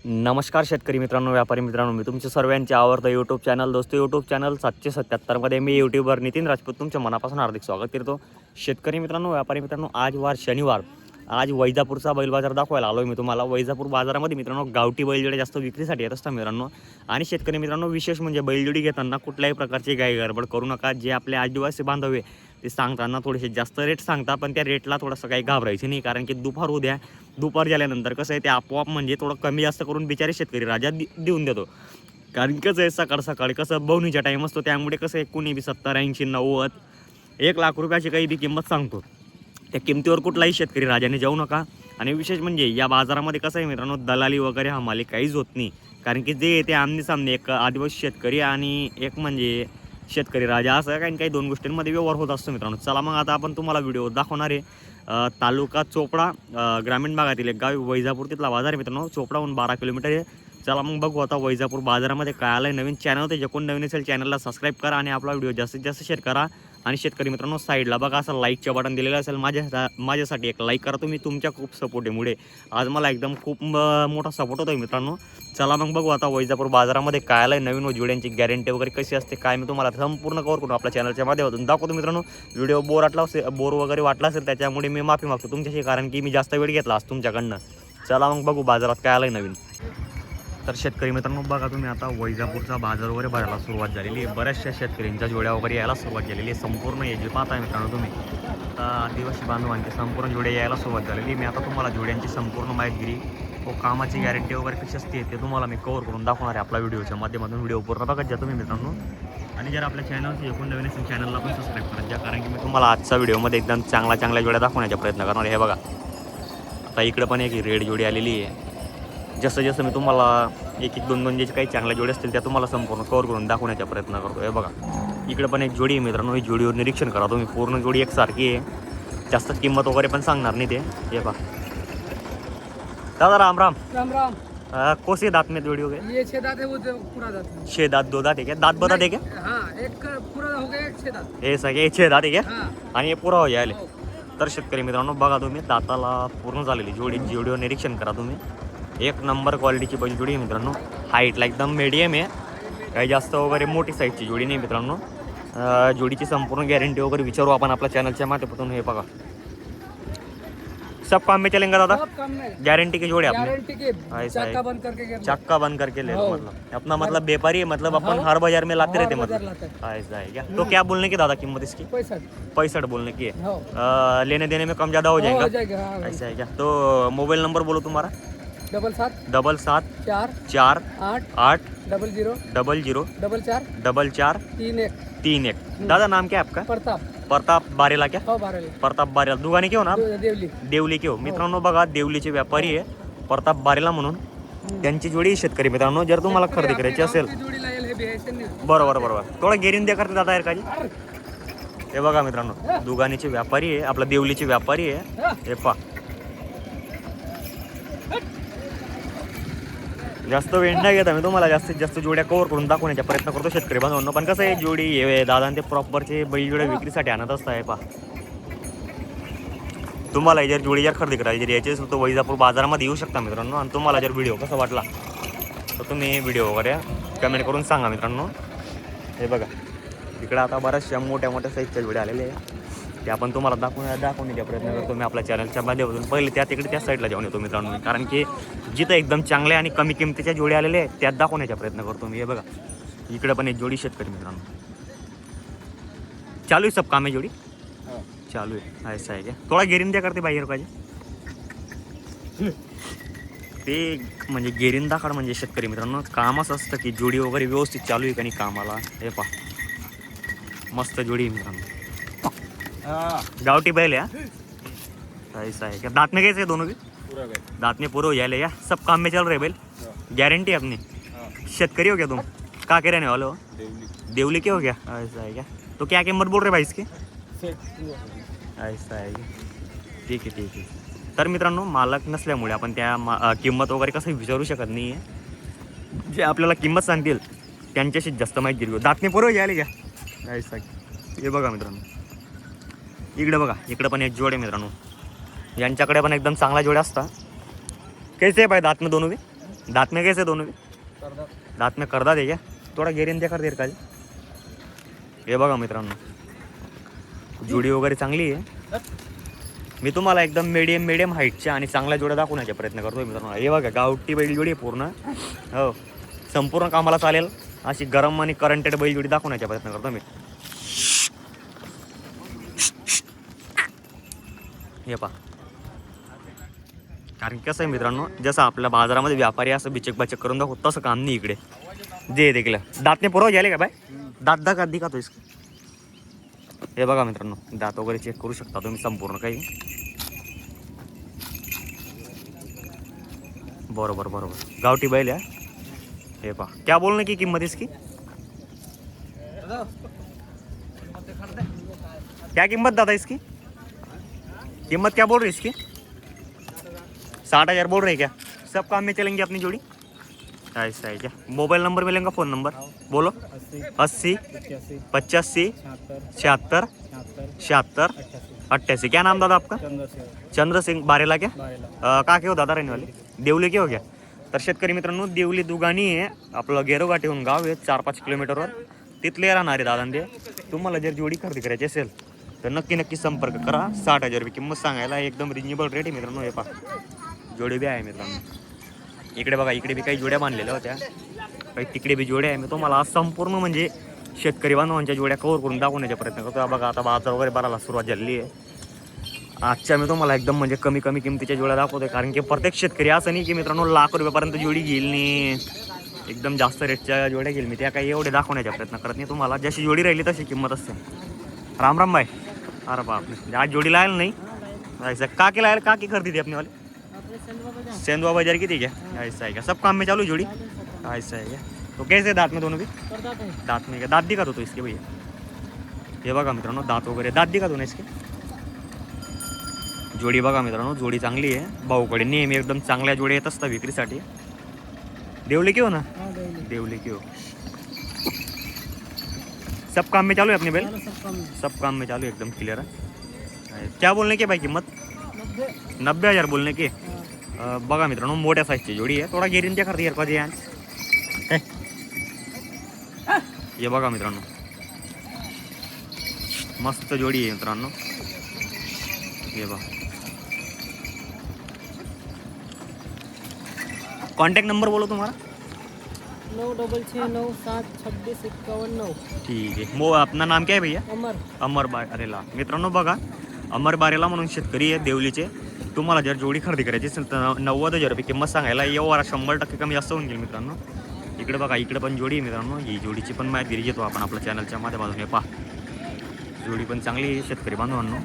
नमस्कार शेतकरी मित्रांनो, व्यापारी मित्रांनो, मी तुमच्या सर्वांचे आवडतं यूट्यूब चॅनल यूट्यूब चॅनल 777 मध्ये मी यूट्यूबर नितीन राजपूत तुमच्या मनापासून हार्दिक स्वागत करतो. शेतकरी मित्रांनो, व्यापारी मित्रांनो, आज वार शनिवार, आज वैजापूरचा बैल बाजार दाखवायला आलो मी तुम्हाला. वैजापूर बाजारामध्ये मित्रांनो गावठी बैलजोडे जास्त विक्रीसाठी येत असतात मित्रांनो. आणि शेतकरी मित्रांनो, विशेष म्हणजे बैलजोडी घेताना कुठल्याही प्रकारची गाय गडबड करू नका. जे आपले आदिवासी बांधव आहे ते सांगताना थोडेसे जास्त रेट सांगता, पण त्या रेटला थोडंसं काही घाबरायचं नाही, कारण की दुपार झाल्यानंतर कसं आहे ते आपोआप म्हणजे थोडं कमी जास्त करून बिचारे शेतकरी राजा देऊन देतो. कारण कसं आहे सकाळी कसं बवणीचा टाईम असतो, त्यामुळे कसं आहे कुणी बी 70, 80, 90, 1,00,000 रुपयाची काही बी किंमत सांगतो. त्या किमतीवर कुठलाही शेतकरी राजाने जाऊ नका. आणि विशेष म्हणजे या बाजारामध्ये कसं आहे मित्रांनो, दलाली वगैरे हमाली काहीच होत नाही, कारण की जे ते आमने सामने एक आदिवासी शेतकरी आणि एक म्हणजे शेतकरी राजा असं काही दोन गोष्टींमध्ये व्यवहार होत असतो मित्रांनो. चला मग आता आपण तुम्हाला व्हिडिओ दाखवणार आहे. तालुका चोपडा, ग्रामीण भागातील एक गाव वैजापूर, तिथला बाजार आहे मित्रांनो. चोपडाहून 12 किलोमीटर आहे. चला मग बघू आता वैजापूर बाजारामध्ये काय आलं आहे. नवीन चॅनल होते, जे कोण नवीन असेल चॅनलला सबस्क्राईब करा आणि आपला व्हिडिओ जास्तीत जास्त शेअर करा. आणि शेतकरी मित्रांनो, साईडला बघा असं लाईकचं बटन दिलेलं असेल, माझ्यासाठी एक लाईक करा तुम्ही. तुमच्या खूप सपोर्टीमुळे आज मला एकदम खूप मोठा सपोर्ट होतो मित्रांनो. चला मग बघू आता वैजापूर बाजारामध्ये काय आलं आहे. नवीन जोड्यांची गॅरंटी वगैरे कशी असते काय, मी तुम्हाला संपूर्ण कवर करून आपल्या चॅनलच्या माध्यमातून दाखवतो मित्रांनो. व्हिडिओ बोर वगैरे वाटला असेल त्याच्यामुळे मी माफी मागतो तुमच्याशी, कारण की मी जास्त वेळ घेतला आज तुमच्याकडनं. चला मग बघू बाजारात काय आलं आहे नवीन. तर शेतकरी मित्रांनो, बघा तुम्ही आता वैजापूरचा बाजार वगैरे भरायला सुरुवात झालेली आहे. बऱ्याचशा शेतकऱ्यांच्या जोड्या वगैरे यायला सुरुवात झालेली आहे. संपूर्ण हे जे पाहताय मित्रांनो तुम्ही, आता आदिवासी बांधवांची संपूर्ण जोड्या यायला सुरुवात झालेली. मी आता तुम्हाला जोड्यांची संपूर्ण माहिती व कामाची गॅरंटी वगैरे कशी असते ते तुम्हाला मी कव्हर करून दाखवणार आहे आपल्या व्हिडिओच्या माध्यमातून. व्हिडिओ पूर्ण बघत जा तुम्ही मित्रांनो. आणि जर आपल्या चॅनलचे एकूण नवीन असेल चॅनलला पण सबस्क्राईब करत जा, कारण की मी तुम्हाला आजच्या व्हिडिओमध्ये एकदम चांगल्या जोड्या दाखवण्याचा प्रयत्न करणार आहे. हे बघा आता इकडं पण एक रेड जोडी आलेली आहे. जसं मी तुम्हाला एक दोन जे काही चांगल्या जोडी असतील त्या तुम्हाला संपूर्ण कव्हर करून दाखवण्याचा प्रयत्न करतो. हे बघा इकडे पण एक जोडी आहे मित्रांनो. ही जोडीवर निरीक्षण करा तुम्ही. पूर्ण जोडी एकसारखी आहे, जास्त किंमत वगैरे पण सांगणार नाही ते. हे बघा दादा, राम राम. राम राम. कोसे दांत में जोड़ी हो गए? ये 6 दांत है, वो पूरा दांत है। 6 दांत 2 दांत है क्या? दांत बता दे क्या? हाँ, एक पूरा हो गया, एक 6 दांत। हे सगळे 6 दांत आहे क्या? हाँ। आणि हे पुरा हो जायले. हो। तर शेतकरी मित्रांनो, बघा तुम्ही दाताला पूर्ण झालेली जोडीवर निरीक्षण करा तुम्ही. एक नंबर क्वालिटीची बैल जोडी आहे मित्रांनो. हाईटला एकदम मीडियम आहे, काही जास्त वगैरे मोठी साईजची जोडी नाही मित्रांनो. जोडीची संपूर्ण गॅरंटी वगैरे विचारू आपण आपल्या चॅनलच्या माध्यमातून. हे बघा सब काम में चलेंगे दादा? सब काम में गारंटी की जोड़ी आपने? गारंटी के चक्का बंद करके चक्का बंद करके ले लो. हो। मतलब अपना मतलब व्यापारी है, मतलब अपन हाँ। हर बाजार में लाते रहते हर बाजार मतलब लाते हैं। ऐसा है क्या? तो क्या बोलने की दादा कीमत इसकी? 65 बोलने की है. हो। लेने देने में कम ज़्यादा हो हो जाएगा? जाएगा। हाँ, ऐसा है क्या? तो मोबाइल नंबर बोलो तुम्हारा. 77 7 4 8 8 00 00 44 44 31 दादा नाम क्या है आपका? प्रताप बारेला क्या? हो बारेला. प्रताप बारेला. दुगाने की हो ना? देवली की हो मित्रांनो. बघा देवलीचे व्यापारी आहे प्रताप बारेला म्हणून. त्यांची जोडी शेतकरी मित्रांनो, जर तुम्हाला खरेदी करायची असेल. बरोबर. थोडा गेरीन द्या करते दादा यार काजी. हे बघा मित्रांनो, दुगानीचे व्यापारी आहे, आपला देवलीचे व्यापारी आहे. हे पा जास्त वेळ नाही घेता मी तुम्हाला जास्तीत जास्त जोड्या कव्हर करून दाखवण्याचा प्रयत्न करतो शेतकरी बांधवांनो. पण कसं आहे, जोडी हे दादा ते प्रॉपरचे बैल जोड्या विक्रीसाठी आणत असताय. पा तुम्हाला जर जोडी खरेदी करायची जर यायची असेल तर वैजापूर बाजारामध्ये येऊ शकता मित्रांनो. आणि तुम्हाला जर व्हिडिओ कसा वाटला तर तुम्ही व्हिडिओ वगैरे कमेंट करून सांगा मित्रांनो. हे बघा इकडे आता बऱ्याचशा मोठ्या साईजच्या जोड्या आलेल्या आहे, ते आपण तुम्हाला दाखवण्याचा प्रयत्न करतो मी आपल्या चॅनलच्या माध्यमातून. पहिले त्या साईडला जाऊन येतो मित्रांनो, कारण की जिथं एकदम चांगल्या आणि कमी किमतीच्या जोडी आलेल्या आहेत त्यात दाखवण्याचा प्रयत्न करतो मी. हे बघा इकडे पण एक जोडी शेतकरी मित्रांनो. चालू आहे सब काम आहे जोडी? चालू आहे. ऐसा आहे क्या? थोडा गेरिंदा करते बाहेर पाहिजे ते, म्हणजे गेरिंदा काढ म्हणजे शेतकरी मित्रांनो काम असं असतं की जोडी वगैरे व्यवस्थित चालू आहे का नाही कामाला. हे पहा मस्त जोडी आहे मित्रांनो. गावठी बैल है. ऐसा है क्या? दांत में कैसे दोनों भी? दांत में पूरा हो जाए या सब काम में चल रहे बैल? गारंटी अपनी? शेतकरी हो क्या तुम? कहाँ के रहने वाले हो? देवली के हो क्या? ऐसा है क्या? तो क्या कीमत बोल रहे भाई इसकी? ऐसा है क्या? ठीक आहे. तर मित्रांनो, मालक नसल्यामुळे आपण त्या किंमत वगैरे कसं विचारू शकत नाही आहे. जे आपल्याला किंमत सांगतील त्यांच्याशीच जास्त माहिती घेऊ. दांत में पूरा हो जाए क्या? ऐसा. हे बघा मित्रांनो, इकडे बघा इकडे पण एक जोड आहे मित्रांनो. यांच्याकडे पण एकदम चांगला जोड्या असतात. कैसे आहे भाई दांत में दोनों भी? दांत में कैसे दोनों भी? करदा दांत में करदा दे क्या? थोडा गेरीन द्या कर देर खाली. हे बघा मित्रांनो, जोडी वगैरे चांगली आहे. मी तुम्हाला एकदम मीडियम हाईटच्या आणि चांगल्या जोड्या दाखवण्याचा प्रयत्न करतोय मित्रांनो. हे बघा गावठी बैल जोडी आहे पूर्ण. हो, संपूर्ण कामाला चालेल अशी गरम आणि करंटेड बैल जोडी दाखवण्याचा प्रयत्न करतो मी. हे पहा, कारण कसं आहे मित्रांनो, जसं आपल्या बाजारामध्ये व्यापारी असं बिचक बचक करून दाखवत तसं काम नाही इकडे. जे देखील दातने पुरव झाले का बाय? दात दात का दिखातो इसको. हे बघा मित्रांनो, दात वगैरे चेक करू शकता तुम्ही संपूर्ण काही. बरोबर बरोबर गावठी बैल आहे. हे पहा, क्या बोलने की किंमत इसकी? क्या कीमत दादा इसकी? कीमत क्या बोल रही इसकी? 60,000 बोल रहे क्या? सब काम में चलेंगे अपनी जोड़ी? ऐसा है क्या? मोबाइल नंबर मिलेगा, फ़ोन नंबर बोलो. 80 85 76 76 88. क्या नाम दादा आपका? चंद्र सिंग बारेला क्या? का के हो दादा रहने वाले? देवली के हो क्या? तर शेतकरी मित्रांनो, देवली दुगानी आहे आपलं, गेरोगाठीहून गाव आहे 4-5 किलोमीटरवर. तिथले राहणारे दादांदे. तुम्हाला जर जोडी खरेदी करायची असेल तर नक्की संपर्क करा. 60,000 रुपये किंमत सांगायला, एकदम रिजनेबल रेट आहे मित्रांनो. हे पहा, जोडी बी आहे मित्रांनो. इकडे बघा, इकडे बी काही जोड्या बांधलेल्या होत्या, काही तिकडे बी जोड्या आहे. मी तुम्हाला आज संपूर्ण म्हणजे शेतकरी बांधवांच्या जोड्या कव्हर करून दाखवण्याचा प्रयत्न करतो. बघा आता बाजार वगैरे भरायला सुरुवात झालेली आहे. आजच्या मी तुम्हाला एकदम म्हणजे कमी किमतीच्या जोड्या दाखवतोय, कारण की प्रत्येक शेतकरी असं नाही की मित्रांनो लाख रुपयापर्यंत जोडी घेईल नाही, एकदम जास्त रेटच्या जोड्या घेईल. मी त्या काही एवढे दाखवण्याचा प्रयत्न करत नाही. तुम्हाला जशी जोडी राहिली तशी किंमत असते. राम राम भाई. अरे बाप, आज जोडी लायल नहीं ऐसा का के लायल, का की खरीदी थी अपने वाले? सेंधवा बाजार की थी क्या? ऐसा है क्या? सब काम में चालू जोड़ी? ऐसा है क्या? तो कैसे दांत में दोनों भी? दांत में क्या? दांत दिखा तो इसके भैया. हे बघा मित्रांनो, दांत वगैरे दांत दिखा तो ना इसके. जोडी बघा मित्रांनो, जोडी चांगली आहे. भाऊकडे नेहमी एकदम चांगल्या जोडी येत असतात विक्रीसाठी. देवली की हो ना? देवली की हो. सब काम में चालू है अपने बैल? सब काम में चालू है, एकदम क्लियर है. क्या बोलने की भाई किंमत? 90,000 बोलने की. बघा मित्रांनो, मोठ्या साईजची जोडी आहे. थोडा गेरीन त्या करते कधी यार. हे बघा मित्रांनो, मस्त जोडी आहे मित्रांनो. हे बघा, कॉन्टॅक्ट नंबर बोलो तुम्हारा. 96697651 ठीक आहे. अपना नाम क्या है भैया? अमर बारेला. मित्रांनो बघा, अमर बारेला म्हणून शेतकरी आहे देवलीचे. तुम्हाला जर जोडी खरेदी करायची असेल तर 90,000 रुपये किंमत सांगायला, एवढा 100% कमी जास्त होऊन गेल मित्रांनो. इकडे बघा, इकडे पण जोडी आहे मित्रांनो. ही जोडीची पण माहिती घेतो आपण आपल्या चॅनलच्या माध्यमातून. हे पहा, जोडी पण चांगली आहे शेतकरी बांधवांनो.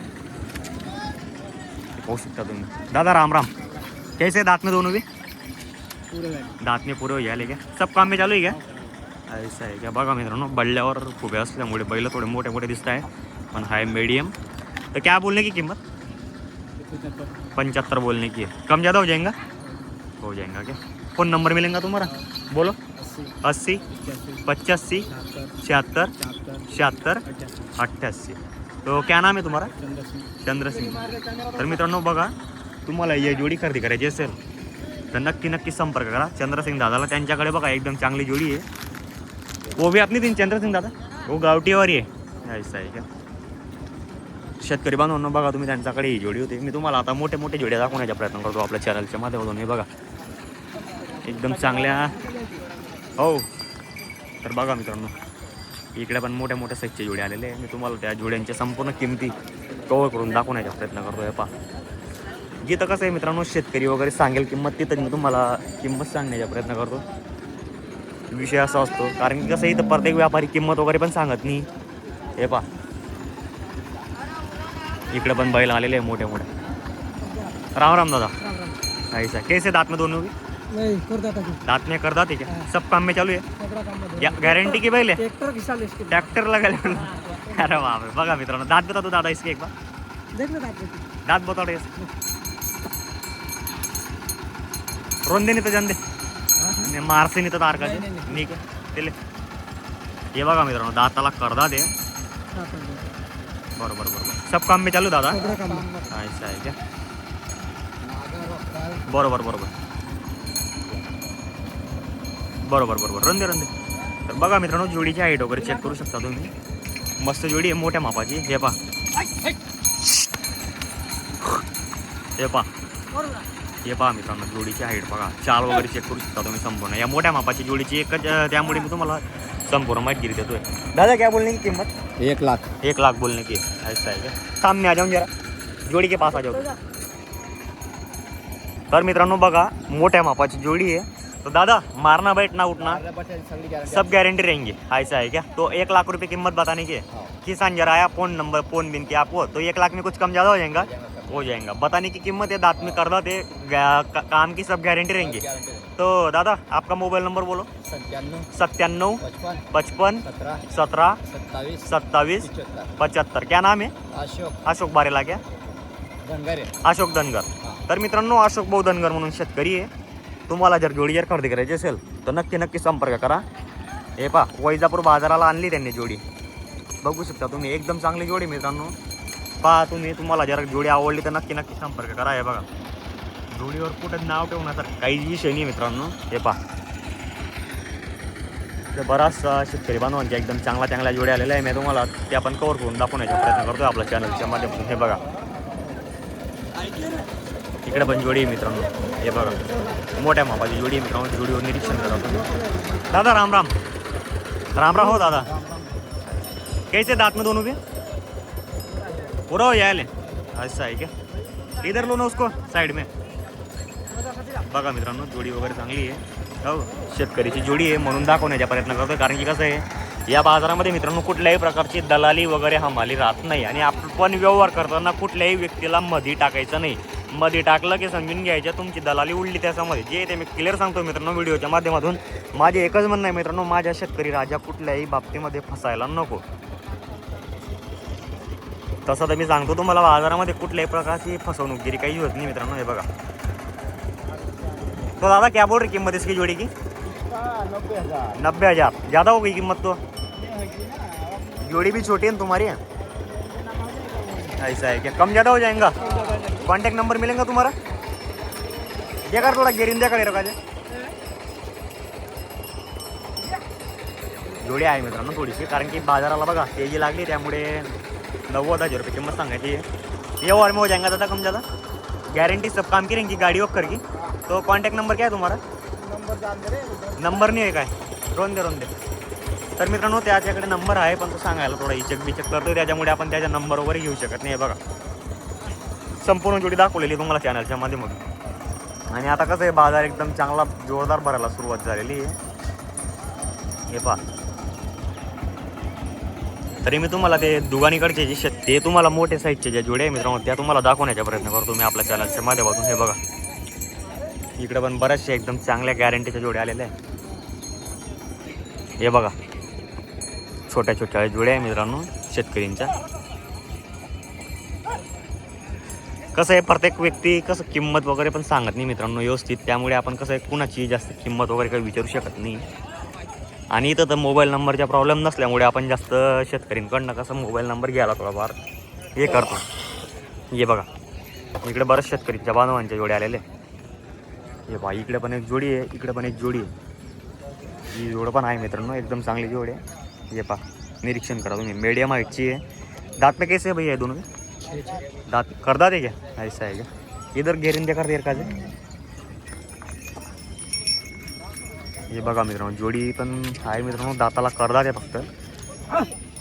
पाहू शकता तुम्ही. दादा राम राम. कैसे दांत में दोनों भी? दांत में पुरे झाले क्या? सब काम में चालू आहे क्या? ऐसा आहे क्या? बघा मित्रांनो, बल्ल्यावर खूप असल्यामुळे बैल थोडे मोठे दिसत आहे, पण हाय मीडियम. तो क्या बोलने की कीमत? 75 बोलने की है. कम ज़्यादा हो जाएगा? हो जाएगा क्या? फ़ोन नंबर मिलेगा तुम्हारा? बोलो. 80 85 76 76 88. तो क्या नाम आहे तुम्हारा? चंद्रसिंग. तर मित्रांनो बघा, तुम्हाला ही जोडी खरेदी करायची असेल तर नक्की संपर्क करा चंद्रसिंग दादाला. त्यांच्याकडे बघा एकदम चांगली जोडी आहे. वो भी अपनी दिन चंद्रसिंग दादा, वो गावठीवारी आहे. ऐसा आहे का? शेतकरी बांधवांनो बघा, तुम्ही त्यांच्याकडे ही जोडी होती. मी तुम्हाला आता मोठे जोड्या दाखवण्याचा प्रयत्न करतो आपल्या चॅनलच्या माध्यमातून. हे बघा, एकदम चांगल्या. हो, तर बघा मित्रांनो, इकडे पण मोठ्या साईजचे जोडे आलेले आहे. मी तुम्हाला त्या जोड्यांच्या संपूर्ण किमती कव्हर करून दाखवण्याचा प्रयत्न करतो. हे पहा, जिथं कसं आहे मित्रांनो, शेतकरी वगैरे सांगेल किंमत, तिथं मी तुम्हाला किंमत सांगण्याचा प्रयत्न करतो. विषय असा असतो, कारण की कसं इथं प्रत्येक व्यापारी किंमत वगैरे पण सांगत नाही. हे पहा, इकडे पण बैल आलेले आहे मोठे. राम राम दादा. ऐसा कैसे दांत में दोनों भी? दांत में कर दाते क्या? सब काम में चालू है या गारंटी की बैल है? ट्रॅक्टर लगायला. अरे बाप रे. बघा मित्रांनो, दात बता तो दादा इसके एक बार. दात बता रे. रोंदे नाही तर जान दे, मारसे नाही तर तार का नाही का त्याले. हे बघा मित्रांनो, दाताला करदा दे. बरोबर. सब काम में चालू दादा? ऐसा आहे क्या? बरोबर. बरोबर बरोबर, रंदे रंदे. तर बघा मित्रांनो, जोडीची हाईट वगैरे चेक करू शकता तुम्ही. मस्त जोडी आहे, मोठ्या मापाची. हे पहा, हे पहा, हे पहा मित्रांनो, जोडीची हाईट बघा. चाल वगैरे चेक करू शकता तुम्ही संपूर्ण. या मोठ्या मापाची जोडीची एकच, त्यामुळे मी तुम्हाला संपूर्ण माहिती देतोय. दादा क्या बोलने की किंमत? 1 लाख. 1 लाख बोलने की. ऐसा है क्या? सामने आ जाऊं जरा, जोडी के पास आ जाओ. तर मित्रांनो बघा, मोठ्या मापाची जोडी आहे. तो दादा, मारना बैठना उठना सब गारंटी रहेंगे. ऐसा है क्या? तो 1 लाख रुपए कीमत बताने की. किसान जरा आया, फोन नंबर फोन बिन के आपको, तो 1 लाख में कुछ कम ज़्यादा हो जाएगा? हो जाएगा. बताने की कीमत है, दांत में कर दो, काम की सब गारंटी रहेंगे. तो दादा, आपका मोबाइल नंबर बोलो. 97 55 17 27 75. क्या नाम है? अशोक बारेला. क्या? अशोक धनगर. तर मित्रांनो, अशोक भाऊ धनगर म्हणून शेतकरी आहे. तुम्हाला जर जोडी जर खरेदी करायची असेल तर नक्की संपर्क करा. हे पहा, वैजापूर बाजाराला आणली त्यांनी जोडी. बघू शकता तुम्ही, एकदम चांगली जोडी मित्रांनो. पहा तुम्ही, तुम्हाला जर जोडी आवडली तर नक्की संपर्क करा. हे बघा, जोडीवर कुठं नाव ठेवण्यासारखं काही विषय नाही मित्रांनो. हे पहा, तर बराचसा शेतकरी बांधवांच्या एकदम चांगल्या जोड्या आलेल्या आहे. मी तुम्हाला ते आपण कव्हर करून दाखवण्याचा प्रयत्न करतोय आपल्या चॅनलच्या माध्यमातून. हे बघा, इकडे पण जोडी आहे मित्रांनो. हे बघा, मोठ्या मापाची जोडी आहे मित्रांनो. जोडीवर निरीक्षण करा तुम्ही. दादा राम राम. राम राम. हो दादा, कैसे दांत में दोनों भी पूरा हो यायले? ऐसा है क्या? इधर लो ना उसको साइड में. बघा मित्रांनो, जोडी वगैरे चांगली आहे. हो, शेतकरीची जोडी आहे म्हणून दाखवण्याचा प्रयत्न करतोय. कारण की कसं आहे, या बाजारामध्ये मित्रांनो कुठल्याही प्रकारची दलाली वगैरे हमाली राहत नाही. आणि आपण व्यवहार करताना कुठल्याही व्यक्तीला मध्ये टाकायचं नाही. मध्ये टाकलं की समजून घ्यायचं तुमची दलाली उडली त्याच्यामध्ये. जे ते मी क्लिअर सांगतो मित्रांनो व्हिडिओच्या माध्यमातून. माझे एकच म्हणणं आहे मित्रांनो, माझ्या शेतकरी राजा कुठल्याही बाबतीमध्ये फसायला नको. तसं तर मी सांगतो तुम्हाला, बाजारामध्ये कुठल्याही प्रकारची फसवणूकगिरी काही होत नाही मित्रांनो. हे बघा, तो दादा क्या बोल रही कीमत इसकी जोड़ी की? 90,000. ज़्यादा हो गई कीमत तो. जोड़ी भी छोटी है ना तुम्हारी. ऐसा है क्या? कम ज़्यादा हो जाएगा? कॉन्टैक्ट नंबर मिलेगा तुम्हारा? देखा थोड़ा गिरीन द्या का जोडी आहे मित्रांनो थोडीशी. कारण की बाजाराला बघा तेजी लागली, त्यामुळे 90,000 रुपये किंमत सांगायची. ये और में हो जाएगा दादा कम ज़्यादा? गारंटी सब काम की रहेंगी गाड़ी वक्कर की. तो कॉन्टॅक्ट नंबर क्या आहे तुम्हाला? नंबर नाही आहे काय? रोन दे. तर मित्रांनो, त्याच्याकडे नंबर आहे, पण तो सांगायला थोडा इचक बिचक करतो, त्याच्यामुळे आपण त्याचा नंबर वगैरे घेऊ शकत नाही. बघा, संपूर्ण जोडी दाखवलेली तुम्हाला चॅनलच्या माध्यमातून. आणि आता कसं आहे, बाजार एकदम चांगला जोरदार भरायला सुरुवात झालेली आहे. हे पहा, तरी मी तुम्हाला ते दुगानीकडचे जे ते तुम्हाला मोठे साईजचे ज्या जोड्या आहे मित्रांनो, त्या तुम्हाला दाखवण्याचा प्रयत्न करतो मी आपल्या चॅनलच्या माध्यमातून. हे बघा, इकडे पण बऱ्याचशा एकदम चांगल्या गॅरंटीच्या जोड्या आलेल्या आहे. हे बघा, छोट्या जोड्या आहे मित्रांनो शेतकऱ्यांच्या. कसं आहे, प्रत्येक व्यक्ती कसं किंमत वगैरे पण सांगत नाही मित्रांनो व्यवस्थित. त्यामुळे आपण कसं आहे, कुणाची जास्त किंमत वगैरे काही विचारू शकत नाही. आणि इथं तर मोबाईल नंबरचा प्रॉब्लेम नसल्यामुळे आपण जास्त शेतकऱ्यांकडनं कसं मोबाईल नंबर घ्यायला थोडाफार हे करतो. हे बघा, इकडे बऱ्याच शेतकऱ्यांच्या बांधवांच्या जोड्या आलेल्या आहे. हे बघा, इकडे पण एक जोडी आहे, इकडे पण एक जोडी आहे. ही जोड पण आहे मित्रांनो, एकदम चांगली जोड आहे. ये पहा, निरीक्षण करा तुम्ही, मीडियम हाईटची आहे. दांत में कैसे है भैया दोनों में? दांत कर दात है क्या? ऐसा है क्या? इधर गेरिंदे कर देर का जे. हे बघा मित्रांनो, जोडी पण आहे मित्रांनो, दाताला करदात आहे. फक्त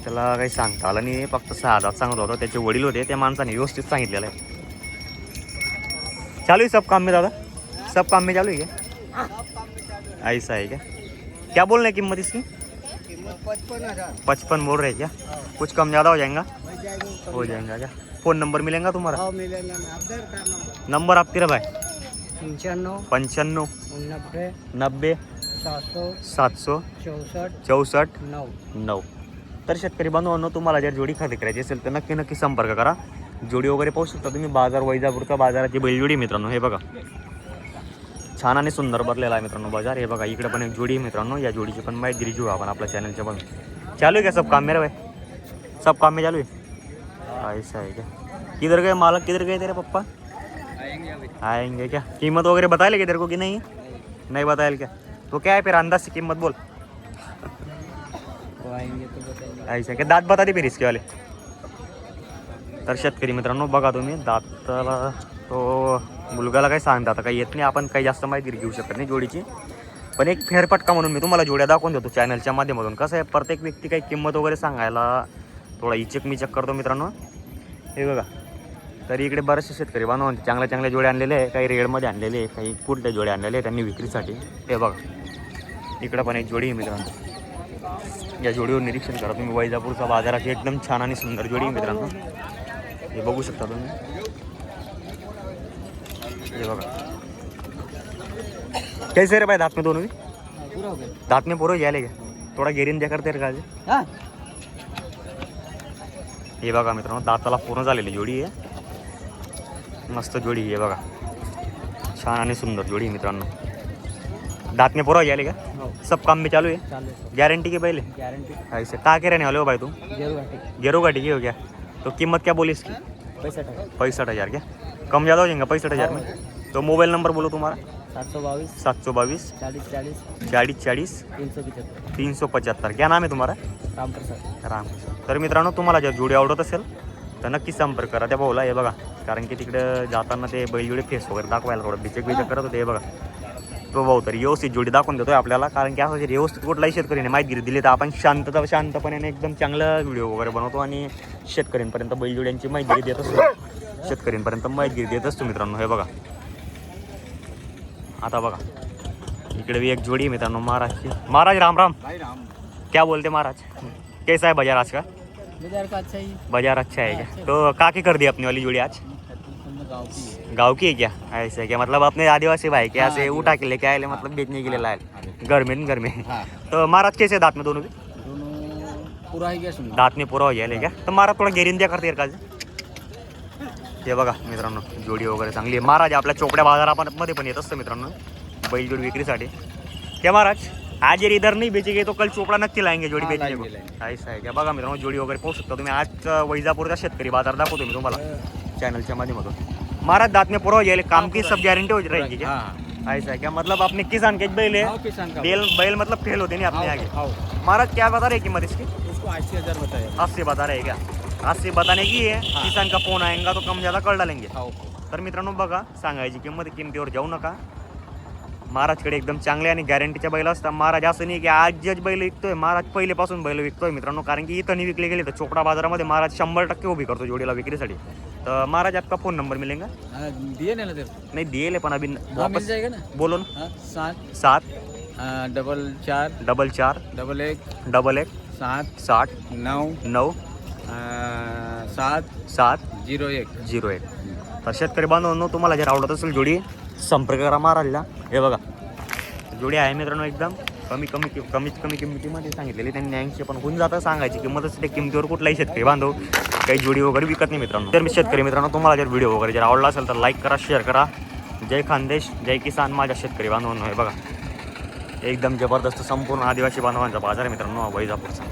त्याला काही सांगता आलं नाही, फक्त 6 दात सांगत होता. त्याचे वडील होते, त्या माणसाने व्यवस्थित सांगितलेलं आहे. चालू है सब काम में दादा? सब काम में चालू है क्या? ऐसा है क्या बोल रहे हैं कीमत इसकी? 55 बोल रहे क्या? कुछ कम ज़्यादा हो जाएगा? हो जाएगा क्या? फ़ोन नंबर मिलेगा तुम्हारा? नंबर आप तेरा भाई 95 90 700 64 9. तर शेतकरी बांधवांनो, तुम्हाला जर जोडी खरेदी करायची असेल तर नक्की संपर्क करा. जोडी वगैरे पाहू शकता तुम्ही. बाजार वैजापूरचा बाजाराची बैलजोडी मित्रांनो. हे बघा, छान आणि सुंदर भरलेला आहे मित्रांनो बाजार. हे बघा, इकडे पण एक जोडी आहे मित्रांनो. या जोडीची पण माहिती घेऊ आपण आपल्या चॅनलच्या बघून. चालू है क्या सब काम मेरा भाई? सब काम में चालू है? ऐसा है क्या? किधर गए मालक, किधर गए तेरे पप्पा? आएंगे क्या? कीमत वगैरह बताए ले तेरे को कि नहीं बताया क्या? तो क्या है फिर अंदाज से कीमत बोल. वो आएंगे तो बताएंगे. ऐसा काय दात बता दे फिर इसके वाले. तर शेतकरी मित्रांनो बघा तुम्ही दाताला तो मुलगाला काही सांगता आता काही येत नाही, आपण काही जास्त माहिती घेऊ शकत नाही जोडीची. पण एक फेरफटका म्हणून मी तुम्हाला जोड्या दाखवून देतो चॅनलच्या माध्यमातून. कसं आहे प्रत्येक व्यक्ती काही किंमत वगैरे सांगायला थोडा इचक मिचक करतो मित्रांनो. हे बघा तरी इकडे बरेचसे शेतकरी बांधवांचे चांगल्या चांगल्या जोड्या आणलेले आहे, काही रेडमध्ये आणलेले आहे, काही कुठल्या जोड्या आणलेले आहे त्यांनी विक्रीसाठी. हे बघा इकडं पण एक जोडी आहे मित्रांनो. या जोडीवर निरीक्षण करा तुम्ही. वैजापूरचा बाजाराची एकदम छान आणि सुंदर जोडी आहे मित्रांनो. हे बघू शकता तुम्ही. ये बघा कैसे रे भाई दांत में दोनों भी. पूरा हो गया. दांत में पूरा यायले का थोडा गेरीन द्या करते रे का. हाँ हे बघा मित्रांनो दाताला पूर्ण झालेली जोडी आहे. मस्त जोडी आहे बघा. छान आणि सुंदर जोडी आहे मित्रांनो. दांत में पूरा यायले का. हो सब काम में चालू है. चालू है. गारंटी के पहले गारंटी. ऐसे कहाँ के रहने वाले हो भाई तुम. जरूर आटे. गेरोघाटी की हो क्या. तो कीमत क्या बोली इसकी. 65. 65,000 क्या कम ज़्यादा हो जाएगा 65,000 में. तो मोबाइल नंबर बोलो तुम्हारा. 722 722 40 40 40 40 375. 375. क्या नाम आहे तुम्हाला. राम प्रसाद. राम. तर मित्रांनो तुम्हाला जर जोडी आवडत असेल तर नक्की संपर्क करा त्या भाऊला. हे बघा कारण की तिकडे जाताना ते बैलजोडी फेस वगैरे दाखवायला थोडं बिचक करत होते. हे बघा तो भाऊ तरी व्यवस्थित जोडी दाखवून देतोय आपल्याला. कारण की असं व्यवस्थित कुठलाही शेतकऱ्याने माहिती दिली तर आपण शांतपणे एकदम चांगला व्हिडिओ वगैरे बनवतो आणि शेतकऱ्यांपर्यंत बैलजोड्यांची माहिती देत असतो. शेतकऱ्यांपर्यंत माहिती देत असतो मित्रांनो. हे बघा आता बघा इकडे भी एक जोड़ी है मित्रांनो महाराज. महाराज राम राम. भाई राम. क्या बोलते महाराज. कैसा है बाजार आज का. बाजार का अच्छा ही. बाजार अच्छा है क्या. तो काकी कर दी अपनी वाली जोड़ी आज. गाँव की है. गाँव की है क्या. ऐसा है क्या मतलब अपने आदिवासी भाई के ऐसे उठा के लेके आए मतलब बेचने के लिए लाए घर में. हाँ तो महाराज कैसे दांत में दोनों भी. दोनों पूरा ही क्या सुन. दांत में पुरा हो जाए क्या. तर महाराज थोडा गेरीन द्या करते का. हे बघा मित्रांनो जोडी वगैरे चांगली आहे. महाराज आपल्या चोपड्या बाजारामध्ये पण येत असतं मित्रांनो बैलजोडी विक्रीसाठी. क्या महाराज आज जर इधर नहीं बेचेंगे तो कल चोपड़ा नक्की लाएंगे जोडी बेचने को. ऐसा आहे का. बघा मित्रांनो जोडी वगैरे पाहू शकता तुम्ही. आज वैजापूरचा शेतकरी बाजार दाखवतो मी तुम्हाला चॅनलच्या माध्यमातून. महाराज दांत में पुरा हो जाए काम की सब गारंटी हो रहेगी क्या. ऐसा है क्या मतलब अपने किसान के बैल है. बैल मतलब फेल होते नहीं अपने आगे. महाराज क्या बता रहे कीमत इसकी. उसको 80,000 बताया. 80 बता रहे क्या. 80 बताने की है. किसान का फोन आएगा तो कम ज़्यादा कर डालेंगे. तर मित्रांनो बघा सांगायची किमतीवर जाऊ नका. महाराजकडे एकदम चांगले आणि गॅरंटीच्या बैल असतात. महाराज असं नाही की आजच बैल विकतोय. महाराज पहिलेपासून बैल विकतोय मित्रांनो. कारण की इथं नाही विकले गेले तर चोपडा बाजारामध्ये महाराज 100% उभी करतो जोडीला विक्रीसाठी. तर महाराज आपका फोन नंबर मिलेगा. दिए ना तेरे. नहीं दिए पण अभी मिल वापस जाएगा ना. बोलो ना. 7 7 4 4 4 1 11 7 60 9 9 7 7 01. 01. तर शेतकरी बांधवांनो तुम्हाला जर आवडत असेल जोडी संपर्क करा महाराजला. हे बघा जोडी आहे मित्रांनो एकदम कमीत कमी किमतीमध्ये सांगितलेली त्यांनी 80 पण होऊन जातं. सांगायची किंमतच त्या किमतीवर कुठलाही शेतकरी बांधव काही जोडी वगैरे विकत नाही मित्रांनो. तर मी शेतकरी मित्रांनो तुम्हाला जर व्हिडिओ वगैरे जर आवडला असेल तर लाईक करा शेअर करा. जय खानदेश जय किसान माझ्या शेतकरी बांधवांनो. हे बघा एकदम जबरदस्त संपूर्ण आदिवासी बांधवांचा बाजार आहे मित्रांनो वैजापूरचा.